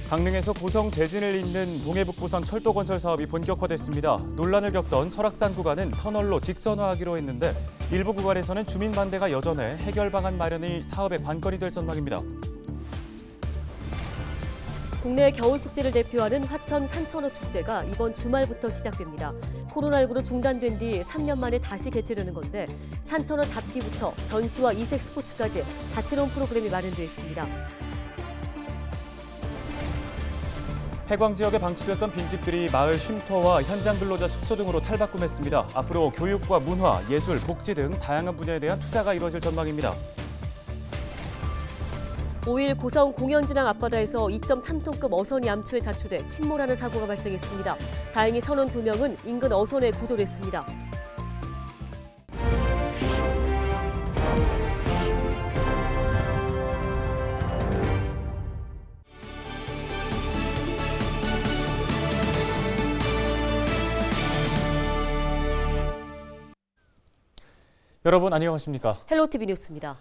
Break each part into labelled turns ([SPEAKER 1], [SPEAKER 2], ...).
[SPEAKER 1] 강릉에서 고성 재진을 잇는 동해북부선 철도 건설 사업이 본격화됐습니다. 논란을 겪던 설악산 구간은 터널로 직선화하기로 했는데 일부 구간에서는 주민 반대가 여전해 해결 방안 마련이 사업의 관건이 될 전망입니다.
[SPEAKER 2] 국내 겨울 축제를 대표하는 화천 산천어 축제가 이번 주말부터 시작됩니다. 코로나19로 중단된 뒤 3년 만에 다시 개최되는 건데 산천어 잡기부터 전시와 이색 스포츠까지 다채로운 프로그램이 마련되어 있습니다.
[SPEAKER 1] 해광 지역에 방치됐던 빈집들이 마을 쉼터와 현장 근로자 숙소 등으로 탈바꿈했습니다. 앞으로 교육과 문화, 예술, 복지 등 다양한 분야에 대한 투자가 이뤄질 전망입니다.
[SPEAKER 2] 5일 고성 공연진항 앞바다에서 2.3톤급 어선이 암초에 자초돼 침몰하는 사고가 발생했습니다. 다행히 선원 2명은 인근 어선에 구조됐습니다.
[SPEAKER 1] 여러분 안녕하십니까?
[SPEAKER 2] 헬로티비 뉴스입니다.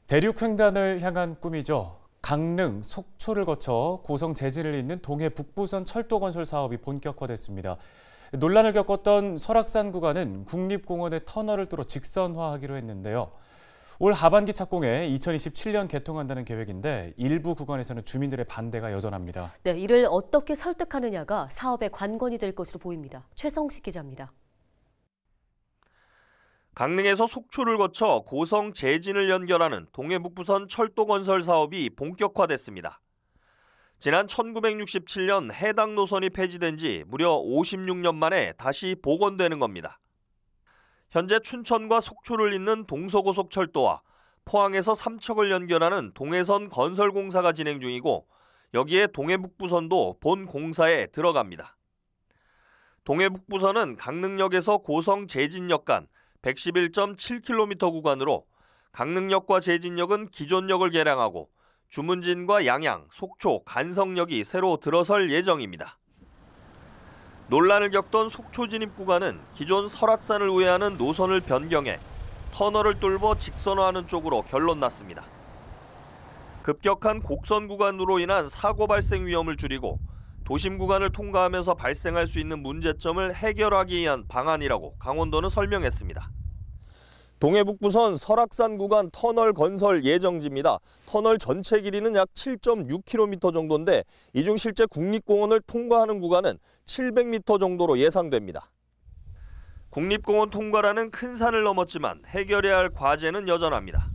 [SPEAKER 1] 대륙 횡단을 향한 꿈이죠. 강릉, 속초를 거쳐 고성 재진을 잇는 동해 북부선 철도 건설 사업이 본격화됐습니다. 논란을 겪었던 설악산 구간은 국립공원의 터널을 뚫어 직선화하기로 했는데요. 올 하반기 착공에 2027년 개통한다는 계획인데 일부 구간에서는 주민들의 반대가 여전합니다.
[SPEAKER 2] 네, 이를 어떻게 설득하느냐가 사업의 관건이 될 것으로 보입니다. 최성식 기자입니다.
[SPEAKER 3] 강릉에서 속초를 거쳐 고성 재진을 연결하는 동해북부선 철도 건설 사업이 본격화됐습니다. 지난 1967년 해당 노선이 폐지된 지 무려 56년 만에 다시 복원되는 겁니다. 현재 춘천과 속초를 잇는 동서고속철도와 포항에서 삼척을 연결하는 동해선 건설 공사가 진행 중이고 여기에 동해북부선도 본 공사에 들어갑니다. 동해북부선은 강릉역에서 고성 재진역 간 111.7km 구간으로 강릉역과 재진역은 기존역을 개량하고 주문진과 양양, 속초, 간성역이 새로 들어설 예정입니다. 논란을 겪던 속초 진입 구간은 기존 설악산을 우회하는 노선을 변경해 터널을 뚫어 직선화하는 쪽으로 결론 났습니다. 급격한 곡선 구간으로 인한 사고 발생 위험을 줄이고 도심 구간을 통과하면서 발생할 수 있는 문제점을 해결하기 위한 방안이라고 강원도는 설명했습니다. 동해북부선 설악산 구간 터널 건설 예정지입니다. 터널 전체 길이는 약 7.6km 정도인데 이 중 실제 국립공원을 통과하는 구간은 700m 정도로 예상됩니다. 국립공원 통과라는 큰 산을 넘었지만 해결해야 할 과제는 여전합니다.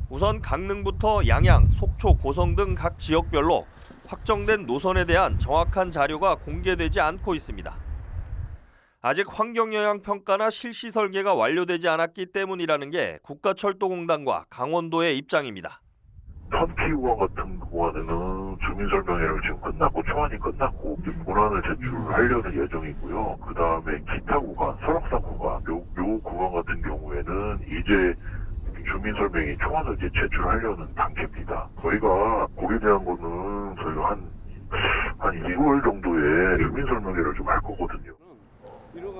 [SPEAKER 3] 우선 강릉부터 양양, 속초, 고성 등 각 지역별로 확정된 노선에 대한 정확한 자료가 공개되지 않고 있습니다. 아직 환경영향평가나 실시 설계가 완료되지 않았기 때문이라는 게 국가철도공단과 강원도의 입장입니다.
[SPEAKER 4] 천키구간 같은 구간에는 주민설명회를 지금 끝났고 초안이 끝났고 문안을 제출하려는 예정이고요. 그 다음에 기타 구간, 설악산 구간, 요 구간 같은 경우에는 이제 주민설명회 초안을 이제 제출하려는 단계입니다. 저희가 거기에 대한 거는 저희가 한 2월 정도에 주민설명회를 좀 할 거거든요.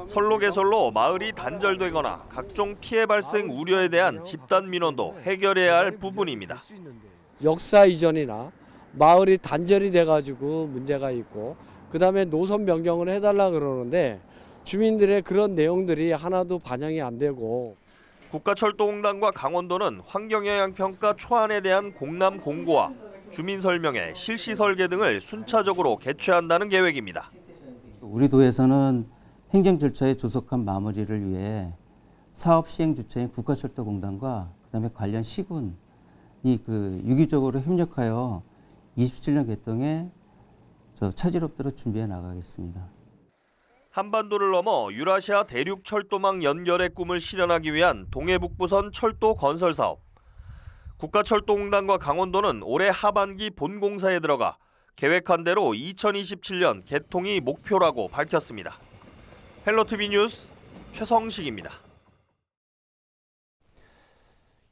[SPEAKER 3] 선로 개설로 마을이 단절되거나 각종 피해 발생 우려에 대한 집단 민원도 해결해야 할 부분입니다.
[SPEAKER 5] 역사 이전이나 마을이 단절이 돼가지고 문제가 있고 그다음에 노선 변경을 해달라 그러는데 주민들의 그런 내용들이 하나도 반영이 안 되고
[SPEAKER 3] 국가철도공단과 강원도는 환경영향평가 초안에 대한 공람 공고와 주민설명회, 실시 설계 등을 순차적으로 개최한다는 계획입니다.
[SPEAKER 6] 우리 도에서는 행정 절차의 조속한 마무리를 위해 사업 시행 주체인 국가철도공단과 그다음에 관련 시군이 유기적으로 협력하여 27년 개통에 차질없도록 준비해 나가겠습니다.
[SPEAKER 3] 한반도를 넘어 유라시아 대륙 철도망 연결의 꿈을 실현하기 위한 동해북부선 철도 건설 사업. 국가철도공단과 강원도는 올해 하반기 본공사에 들어가 계획한 대로 2027년 개통이 목표라고 밝혔습니다. 헬로티비 뉴스 최성식입니다.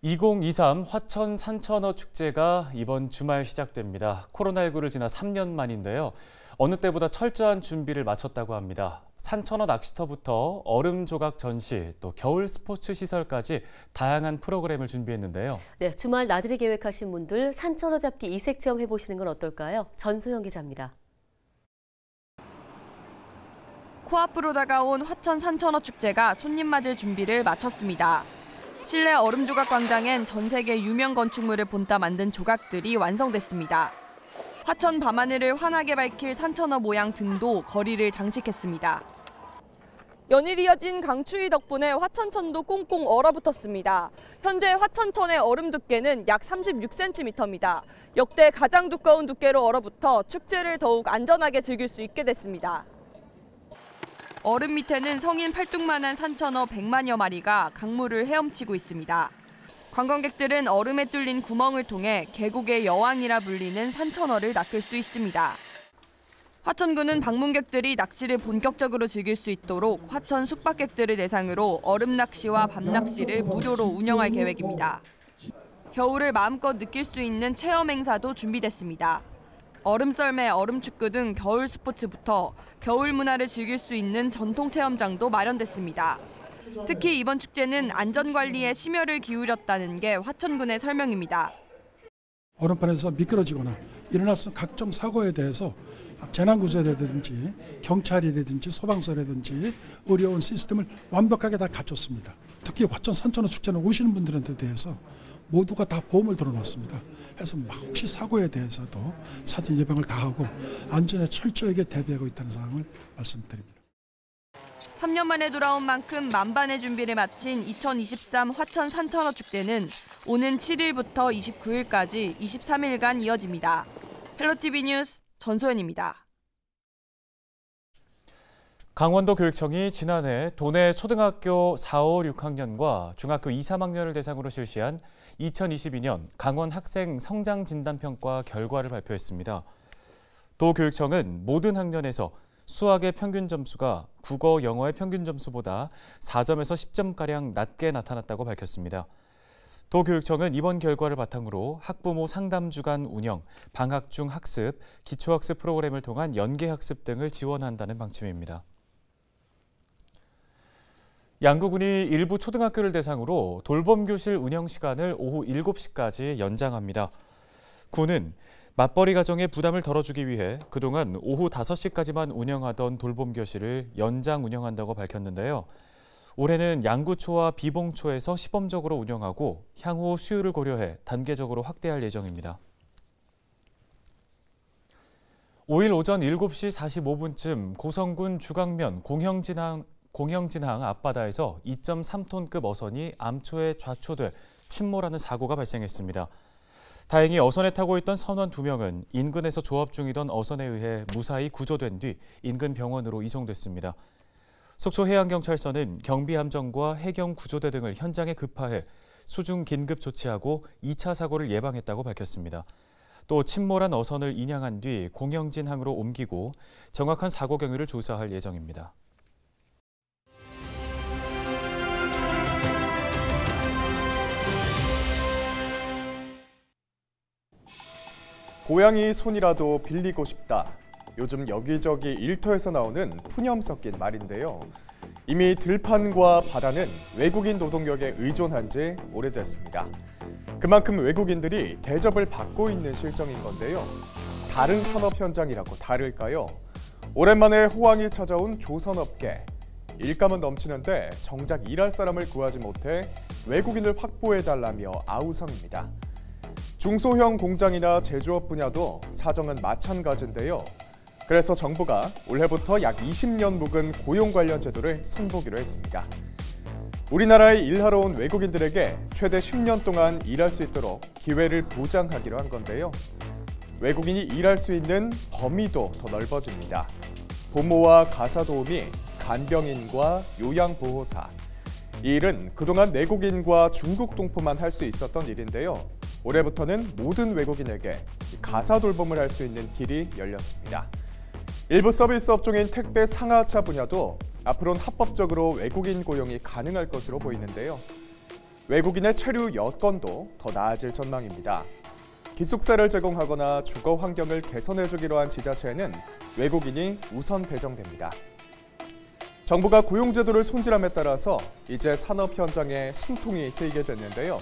[SPEAKER 1] 2023 화천 산천어 축제가 이번 주말 시작됩니다. 코로나19를 지나 3년 만인데요. 어느 때보다 철저한 준비를 마쳤다고 합니다. 산천어 낚시터부터 얼음 조각 전시, 또 겨울 스포츠 시설까지 다양한 프로그램을 준비했는데요.
[SPEAKER 2] 네, 주말 나들이 계획하신 분들 산천어 잡기 이색 체험 해보시는 건 어떨까요? 전소영 기자입니다.
[SPEAKER 7] 코앞으로 다가온 화천 산천어 축제가 손님 맞을 준비를 마쳤습니다. 실내 얼음 조각 광장엔 전 세계 유명 건축물을 본따 만든 조각들이 완성됐습니다. 화천 밤하늘을 환하게 밝힐 산천어 모양 등도 거리를 장식했습니다. 연일 이어진 강추위 덕분에 화천천도 꽁꽁 얼어붙었습니다. 현재 화천천의 얼음 두께는 약 36cm입니다. 역대 가장 두꺼운 두께로 얼어붙어 축제를 더욱 안전하게 즐길 수 있게 됐습니다. 얼음 밑에는 성인 팔뚝만한 산천어 100만여 마리가 강물을 헤엄치고 있습니다. 관광객들은 얼음에 뚫린 구멍을 통해 계곡의 여왕이라 불리는 산천어를 낚을 수 있습니다. 화천군은 방문객들이 낚시를 본격적으로 즐길 수 있도록 화천 숙박객들을 대상으로 얼음 낚시와 밤 낚시를 무료로 운영할 계획입니다. 겨울을 마음껏 느낄 수 있는 체험 행사도 준비됐습니다. 얼음 썰매, 얼음 축구 등 겨울 스포츠부터 겨울 문화를 즐길 수 있는 전통 체험장도 마련됐습니다. 특히 이번 축제는 안전관리에 심혈을 기울였다는 게 화천군의 설명입니다.
[SPEAKER 8] 얼음판에서 미끄러지거나 일어날 수 있는 각종 사고에 대해서 재난구조대든지 경찰이라든지 소방서라든지 어려운 시스템을 완벽하게 다 갖췄습니다. 특히 화천 산천어 축제는 오시는 분들한테 대해서 모두가 다 보험을 들어놨습니다. 그래서 혹시 사고에 대해서도 사전 예방을 다 하고 안전에 철저하게 대비하고 있다는 상황을 말씀드립니다.
[SPEAKER 7] 3년 만에 돌아온 만큼 만반의 준비를 마친 2023 화천 산천어 축제는 오는 7일부터 29일까지 23일간 이어집니다. 헬로티비 뉴스 전소연입니다.
[SPEAKER 1] 강원도 교육청이 지난해 도내 초등학교 4, 5, 6학년과 중학교 2, 3학년을 대상으로 실시한 2022년 강원 학생 성장진단평가 결과를 발표했습니다. 도교육청은 모든 학년에서 수학의 평균 점수가 국어, 영어의 평균 점수보다 4점에서 10점가량 낮게 나타났다고 밝혔습니다. 도교육청은 이번 결과를 바탕으로 학부모 상담 주간 운영, 방학 중 학습, 기초학습 프로그램을 통한 연계학습 등을 지원한다는 방침입니다. 양구군이 일부 초등학교를 대상으로 돌봄교실 운영 시간을 오후 7시까지 연장합니다. 군은 맞벌이 가정의 부담을 덜어주기 위해 그동안 오후 5시까지만 운영하던 돌봄교실을 연장 운영한다고 밝혔는데요. 올해는 양구초와 비봉초에서 시범적으로 운영하고 향후 수요를 고려해 단계적으로 확대할 예정입니다. 5일 오전 7시 45분쯤 고성군 주강면 공영진항 앞바다에서 2.3톤급 어선이 암초에 좌초돼 침몰하는 사고가 발생했습니다. 다행히 어선에 타고 있던 선원 2명은 인근에서 조업 중이던 어선에 의해 무사히 구조된 뒤 인근 병원으로 이송됐습니다. 속초해양경찰서는 경비함정과 해경구조대 등을 현장에 급파해 수중 긴급 조치하고 2차 사고를 예방했다고 밝혔습니다. 또 침몰한 어선을 인양한 뒤 공영진항으로 옮기고 정확한 사고 경위를 조사할 예정입니다.
[SPEAKER 9] 고양이 손이라도 빌리고 싶다. 요즘 여기저기 일터에서 나오는 푸념 섞인 말인데요. 이미 들판과 바다는 외국인 노동력에 의존한 지 오래됐습니다. 그만큼 외국인들이 대접을 받고 있는 실정인 건데요. 다른 산업 현장이라고 다를까요? 오랜만에 호황이 찾아온 조선업계. 일감은 넘치는데 정작 일할 사람을 구하지 못해 외국인을 확보해달라며 아우성입니다. 중소형 공장이나 제조업 분야도 사정은 마찬가지인데요. 그래서 정부가 올해부터 약 20년 묵은 고용 관련 제도를 손보기로 했습니다. 우리나라에 일하러 온 외국인들에게 최대 10년 동안 일할 수 있도록 기회를 보장하기로 한 건데요. 외국인이 일할 수 있는 범위도 더 넓어집니다. 보모와 가사도우미, 간병인과 요양보호사. 이 일은 그동안 내국인과 중국 동포만 할 수 있었던 일인데요. 올해부터는 모든 외국인에게 가사 돌봄을 할 수 있는 길이 열렸습니다. 일부 서비스 업종인 택배 상하차 분야도 앞으로는 합법적으로 외국인 고용이 가능할 것으로 보이는데요. 외국인의 체류 여건도 더 나아질 전망입니다. 기숙사를 제공하거나 주거 환경을 개선해주기로 한 지자체에는 외국인이 우선 배정됩니다. 정부가 고용제도를 손질함에 따라서 이제 산업 현장에 숨통이 트이게 됐는데요.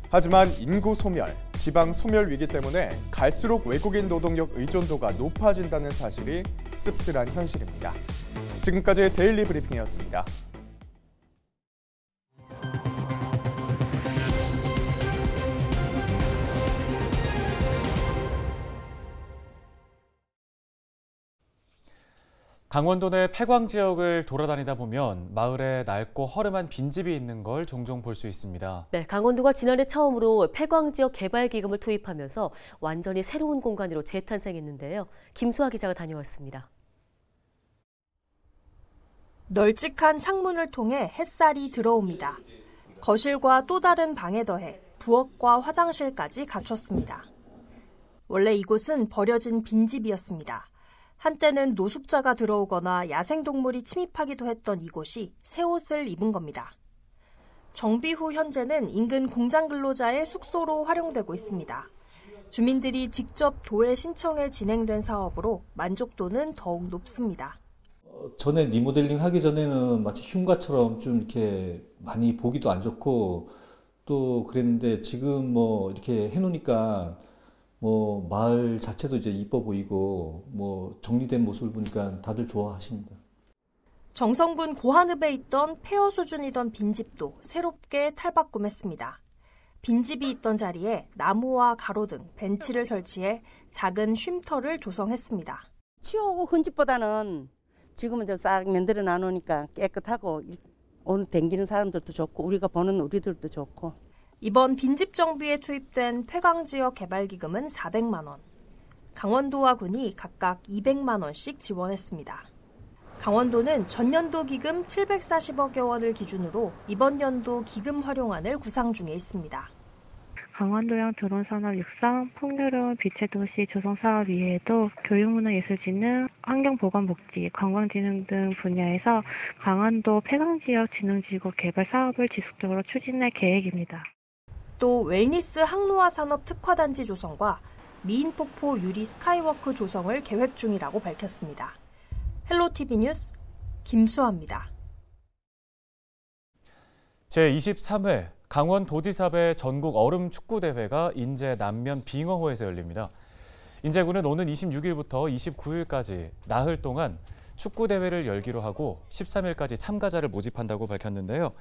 [SPEAKER 9] 하지만 인구 소멸, 지방 소멸 위기 때문에 갈수록 외국인 노동력 의존도가 높아진다는 사실이 씁쓸한 현실입니다. 지금까지 데일리 브리핑이었습니다.
[SPEAKER 1] 강원도 내 폐광 지역을 돌아다니다 보면 마을에 낡고 허름한 빈집이 있는 걸 종종 볼 수 있습니다.
[SPEAKER 2] 네, 강원도가 지난해 처음으로 폐광 지역 개발 기금을 투입하면서 완전히 새로운 공간으로 재탄생했는데요. 김수아 기자가 다녀왔습니다.
[SPEAKER 10] 널찍한 창문을 통해 햇살이 들어옵니다. 거실과 또 다른 방에 더해 부엌과 화장실까지 갖췄습니다. 원래 이곳은 버려진 빈집이었습니다. 한때는 노숙자가 들어오거나 야생동물이 침입하기도 했던 이곳이 새 옷을 입은 겁니다. 정비 후 현재는 인근 공장 근로자의 숙소로 활용되고 있습니다. 주민들이 직접 도에 신청해 진행된 사업으로 만족도는 더욱 높습니다.
[SPEAKER 11] 전에 리모델링 하기 전에는 마치 흉가처럼 좀 이렇게 많이 보기도 안 좋고 또 그랬는데 지금 뭐 이렇게 해놓으니까 뭐 마을 자체도 이제 이뻐 보이고 뭐 정리된 모습을 보니까 다들 좋아하십니다.
[SPEAKER 10] 정성군 고한읍에 있던 폐허 수준이던 빈집도 새롭게 탈바꿈했습니다. 빈집이 있던 자리에 나무와 가로등, 벤치를 설치해 작은 쉼터를 조성했습니다.
[SPEAKER 12] 치우고 흔집보다는 지금은 좀 싹 만들어 놔놓으니까 깨끗하고 오늘 댕기는 사람들도 좋고 우리가 보는 우리들도 좋고.
[SPEAKER 10] 이번 빈집 정비에 투입된 폐광지역 개발기금은 400만 원. 강원도와 군이 각각 200만 원씩 지원했습니다. 강원도는 전년도 기금 740억여 원을 기준으로 이번 연도 기금 활용안을 구상 중에 있습니다.
[SPEAKER 13] 강원도형 드론산업 육성, 풍요로운 빛의 도시 조성 사업 이외에도 교육문화예술진흥, 환경보건복지, 관광진흥 등 분야에서 강원도 폐광지역 진흥지구 개발 사업을 지속적으로 추진할 계획입니다.
[SPEAKER 10] 또 웰니스 항로화 산업 특화단지 조성과 미인폭포 유리 스카이워크 조성을 계획 중이라고 밝혔습니다. 헬로티비 뉴스 김수아입니다.
[SPEAKER 1] 제23회 강원도지사배 전국 얼음축구대회가 인제 남면 빙어호에서 열립니다. 인제군은 오는 26일부터 29일까지 나흘 동안 축구대회를 열기로 하고 13일까지 참가자를 모집한다고 밝혔는데요.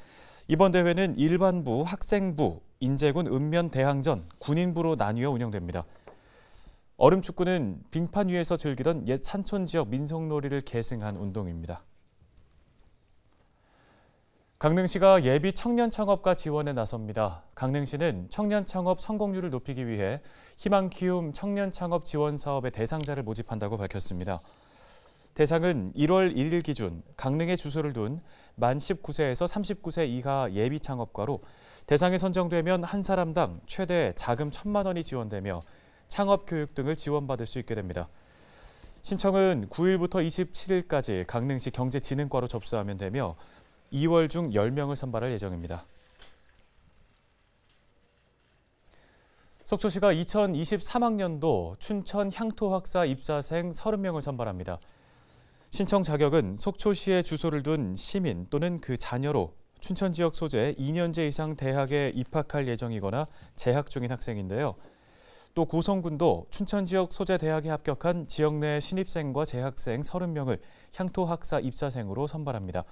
[SPEAKER 1] 이번 대회는 일반부, 학생부, 인제군 읍면대항전, 군인부로 나뉘어 운영됩니다. 얼음축구는 빙판 위에서 즐기던 옛 산촌 지역 민속놀이를 계승한 운동입니다. 강릉시가 예비 청년 창업가 지원에 나섭니다. 강릉시는 청년 창업 성공률을 높이기 위해 희망 키움 청년 창업 지원 사업의 대상자를 모집한다고 밝혔습니다. 대상은 1월 1일 기준 강릉에 주소를 둔 만 19세에서 39세 이하 예비 창업가로 대상에 선정되면 한 사람당 최대 자금 1,000만 원이 지원되며 창업 교육 등을 지원받을 수 있게 됩니다. 신청은 9일부터 27일까지 강릉시 경제진흥과로 접수하면 되며 2월 중 10명을 선발할 예정입니다. 속초시가 2023학년도 춘천 향토학사 입사생 30명을 선발합니다. 신청 자격은 속초시에 주소를 둔 시민 또는 그 자녀로 춘천 지역 소재 2년제 이상 대학에 입학할 예정이거나 재학 중인 학생인데요. 또 고성군도 춘천 지역 소재 대학에 합격한 지역 내 신입생과 재학생 30명을 향토학사 입사생으로 선발합니다.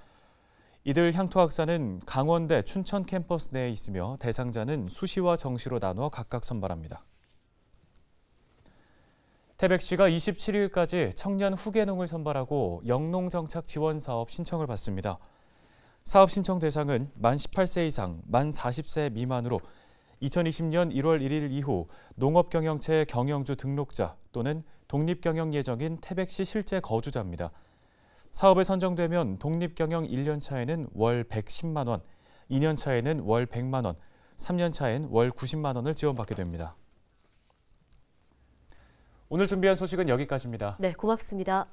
[SPEAKER 1] 이들 향토학사는 강원대 춘천 캠퍼스 내에 있으며 대상자는 수시와 정시로 나눠 각각 선발합니다. 태백시가 27일까지 청년 후계농을 선발하고 영농정착 지원 사업 신청을 받습니다. 사업 신청 대상은 만 18세 이상, 만 40세 미만으로 2020년 1월 1일 이후 농업경영체 경영주 등록자 또는 독립경영 예정인 태백시 실제 거주자입니다. 사업에 선정되면 독립경영 1년 차에는 월 110만 원, 2년 차에는 월 100만 원, 3년 차엔 월 90만 원을 지원받게 됩니다. 오늘 준비한 소식은 여기까지입니다.
[SPEAKER 2] 네, 고맙습니다.